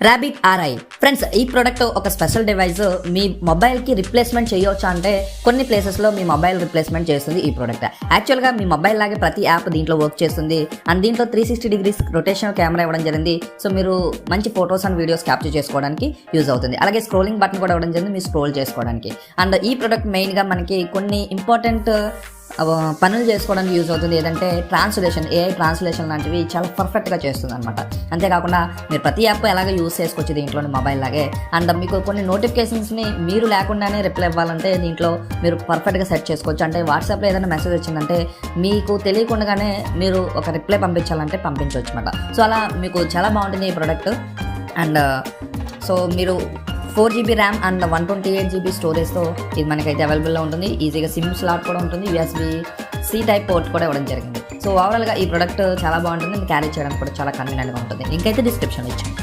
Rabbit RI friends, ఈ product ఒక special device. మీ మొబైల్కి రిప్లేస్మెంట్ చేయొచ్చా అంటే కొన్ని ప్లేసెస్లో మీ మొబైల్ రిప్లేస్మెంట్ చేస్తుంది ఈ ప్రోడక్ట్. యాక్చువల్గా మీ మొబైల్ లాగే ప్రతి యాప్ దీంట్లో వర్క్ చేస్తుంది. అండ్ దీంట్లో 360 డిగ్రీస్ రొటేషనల్ కెమెరా ఇవ్వడం జరిగింది. సో మీరు మంచి ఫొటోస్ అండ్ వీడియోస్ క్యాప్చర్ చేసుకోవడానికి యూజ్ అవుతుంది. అలాగే స్క్రోలింగ్ బటన్ కూడా ఇవ్వడం జరిగింది, మీరు స్క్రోల్ చేసుకోవడానికి. అండ్ ఈ ప్రోడక్ట్ మెయిన్గా మనకి కొన్ని ఇంపార్టెంట్ పనులు చేసుకోవడానికి యూజ్ అవుతుంది. ఏదంటే ట్రాన్స్లేషన్, ఏఐ ట్రాన్స్లేషన్ లాంటివి చాలా పర్ఫెక్ట్గా చేస్తుంది అనమాట. అంతేకాకుండా మీరు ప్రతి యాప్ ఎలాగో యూజ్ చేసుకోవచ్చు దీంట్లోని మొబైల్ లాగే. అండ్ మీకు కొన్ని నోటిఫికేషన్స్ని మీరు లేకుండానే రిప్లై ఇవ్వాలంటే దీంట్లో మీరు పర్ఫెక్ట్గా సెట్ చేసుకోవచ్చు. అంటే వాట్సాప్లో ఏదైనా మెసేజ్ వచ్చిందంటే మీకు తెలియకుండానే మీరు ఒక రిప్లై పంపించాలంటే పంపించవచ్చు అనమాట. సో అలా మీకు చాలా బాగుంటుంది ఈ ప్రోడక్ట్. అండ్ సో మీరు 4GB ర్యామ్ అండ్ 128GB స్టోరేజ్తో ఇది మనకైతే అవైలబుల్లో ఉంటుంది. ఈజీగా సిమ్ స్లాట్ కూడా ఉంటుంది, USB-C టైప్ పోర్ట్ కూడా ఇవ్వడం జరిగింది. సో ఓవరాల్గా ఈ ప్రోడక్ట్ చాలా బాగుంటుంది, క్యారీ చేయడానికి కూడా చాలా కన్వీనియంట్గా ఉంటుంది. ఇంకైతే డిస్క్రిప్షన్ ఇచ్చాను.